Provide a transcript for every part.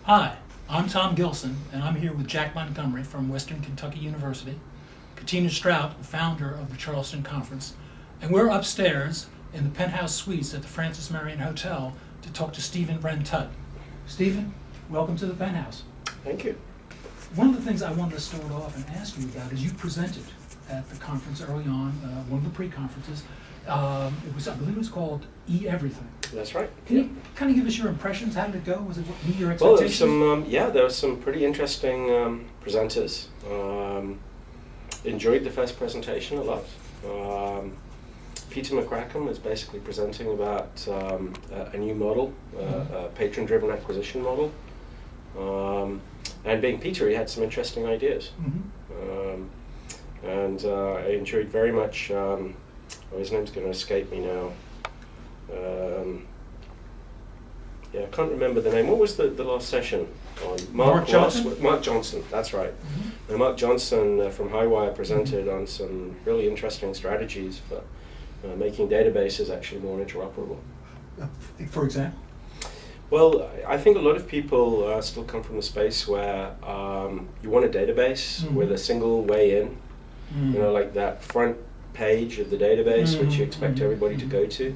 Hi, I'm Tom Gilson, and I'm here with Jack Montgomery from Western Kentucky University, Katina Strout, the founder of the Charleston Conference, and we're upstairs in the penthouse suites at the Francis Marion Hotel to talk to Stephen Rhind-Tutt. Stephen, welcome to the penthouse. Thank you. One of the things I wanted to start off and ask you about is you presented at the conference early on, one of the pre-conferences. I believe it was called E-Everything. That's right. Can you kind of give us your impressions? How did it go? Was it meet your Well, expectations? there were some pretty interesting presenters. Enjoyed the first presentation a lot. Peter McCracken was basically presenting about a new model, a patron-driven acquisition model. And being Peter, he had some interesting ideas. And I enjoyed very much, his name's going to escape me now. I can't remember the name. What was the last session on? Mark Johnson? Mark Johnson, that's right. Now, Mark Johnson from Highwire presented on some really interesting strategies for making databases actually more interoperable. For example? Well, I think a lot of people still come from the space where you want a database with a single way in, like that front page of the database which you expect everybody to go to.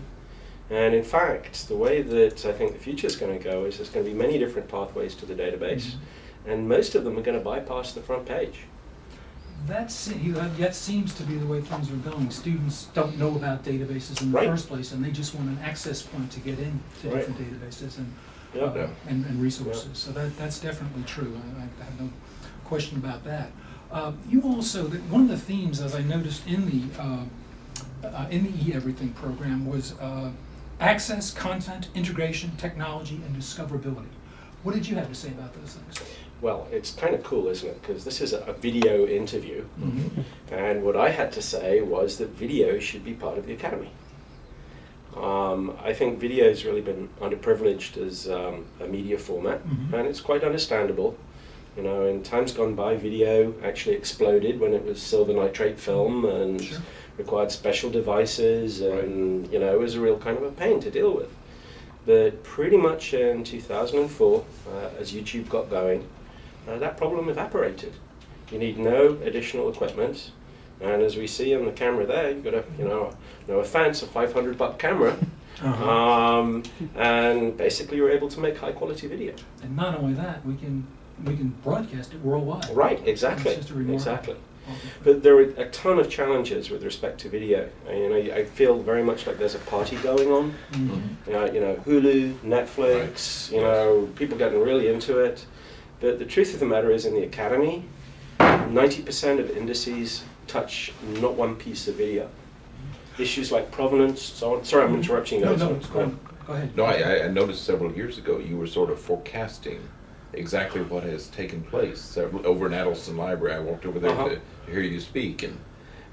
And in fact, the way that I think the future is going to go is there's going to be many different pathways to the database, and most of them are going to bypass the front page. That seems to be the way things are going. Students don't know about databases in the first place, and they just want an access point to get into different databases and resources. So that's definitely true. I have no question about that. You also, one of the themes, as I noticed in the E-Everything program, was access, content, integration, technology, and discoverability. What did you have to say about those things? Well, it's kind of cool, isn't it? Because this is a video interview, and what I had to say was that video should be part of the academy. I think video has really been underprivileged as a media format, and it's quite understandable. You know, in times gone by, video actually exploded when it was silver nitrate film and required special devices, and you know, it was a real kind of a pain to deal with. But pretty much in 2004, as YouTube got going, that problem evaporated. You need no additional equipment, and as we see on the camera there, you've got a, no offense, a $500 camera, and basically you're able to make high quality video. And not only that, we can broadcast it worldwide. Right, exactly, It's just exactly. But there are a ton of challenges with respect to video. I feel very much like there's a party going on. Hulu, Netflix, people getting really into it. But the truth of the matter is, in the academy, 90% of indices touch not one piece of video. Issues like provenance, so on. Sorry, I'm interrupting you guys. No, go ahead. No, I noticed several years ago you were sort of forecasting exactly what has taken place. Over in Adelson Library, I walked over there to hear you speak,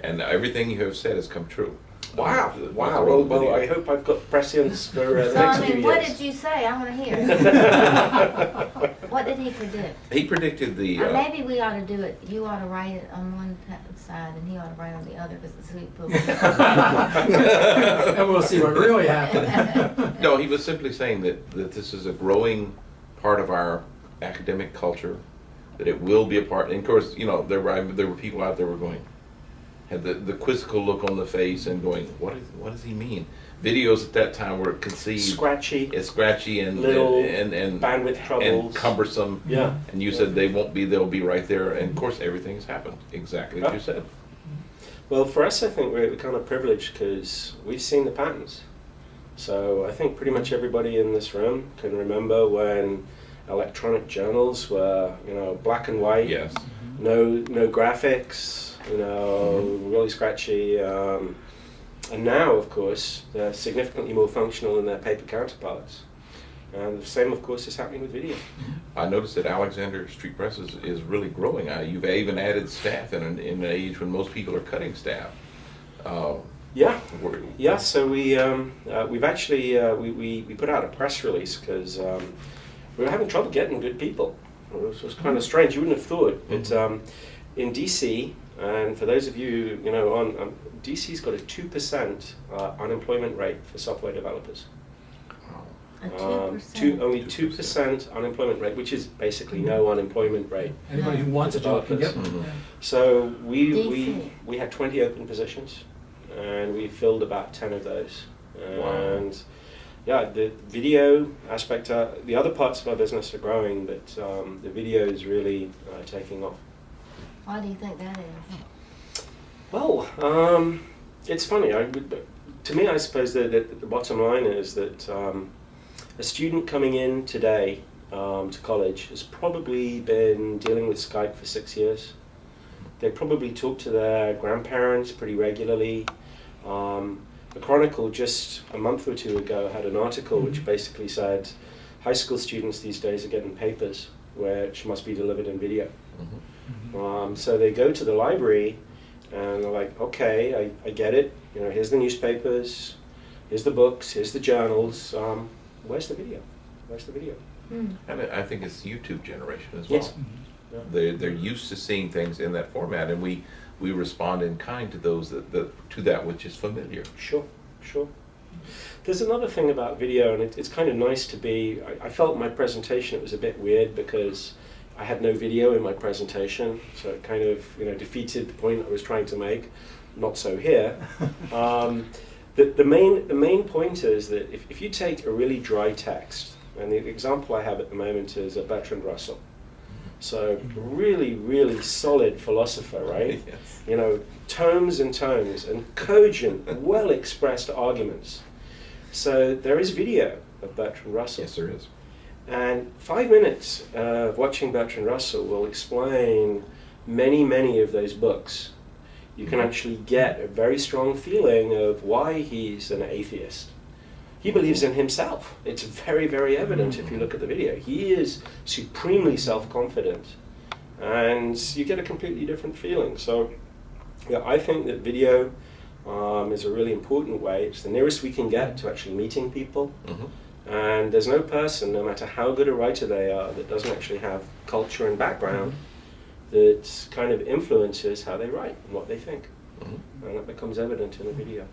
and everything you have said has come true. Wow. Well, I hope I've got prescience for the next few years. What did you say? I want to hear. What did he predict? He predicted the... maybe we ought to do it. You ought to write it on one side, and he ought to write on the other, because it's sweet pool. And we'll see what really happens. No, he was simply saying that this is a growing part of our academic culture, that it will be a part. And of course, there were people out there who were going, had the quizzical look on the face and going, what does he mean? Videos at that time were conceived scratchy and little and bandwidth troubles and cumbersome. Yeah. And you said they won't be; they'll be right there. And of course, everything's happened exactly as you said. Well, for us, I think we're kind of privileged because we've seen the patterns. So I think pretty much everybody in this room can remember when electronic journals were, black and white. Yes. No graphics. Really scratchy. And now, of course, they're significantly more functional than their paper counterparts. And the same, of course, is happening with video. I noticed that Alexander Street Press is really growing. You've even added staff in an age when most people are cutting staff. Yeah. So we've actually we put out a press release because we were having trouble getting good people. It was kind of strange. You wouldn't have thought. But in DC, and for those of you DC's got a 2% unemployment rate for software developers. A 2%. Only 2% unemployment rate, which is basically no unemployment rate. Anybody who wants a job can get one. Mhm. Yeah. So we DC. had 20 open positions, and we filled about 10 of those. And yeah, the video aspect, the other parts of our business are growing, but the video is really taking off. Why do you think that is? Well, it's funny. To me, I suppose that the bottom line is that a student coming in today to college has probably been dealing with Skype for 6 years. They probably talk to their grandparents pretty regularly. The Chronicle just a month or two ago had an article which basically said high school students these days are getting papers which must be delivered in video. So they go to the library and they're like, okay, I get it. You know, here's the newspapers, here's the books, here's the journals. Where's the video? Where's the video? Mm. And I think it's the YouTube generation as well. Yes. They're used to seeing things in that format, and we respond in kind to those to that which is familiar. Sure. There's another thing about video, and it's kind of nice to be. I felt in my presentation it was a bit weird because I had no video in my presentation, so it kind of defeated the point I was trying to make. Not so here. The main point is that if you take a really dry text, and the example I have at the moment is Bertrand Russell. So really, really solid philosopher, right? Yes. Tomes and tomes and cogent, well-expressed arguments. So there is video of Bertrand Russell. Yes, there is. And 5 minutes of watching Bertrand Russell will explain many of those books. You can actually get a very strong feeling of why he's an atheist. He believes in himself. It's very, very evident if you look at the video. He is supremely self-confident, and you get a completely different feeling. So, yeah, I think that video is a really important way. It's the nearest we can get to actually meeting people. And there's no person, no matter how good a writer they are, that doesn't actually have culture and background that kind of influences how they write and what they think. And that becomes evident in a video.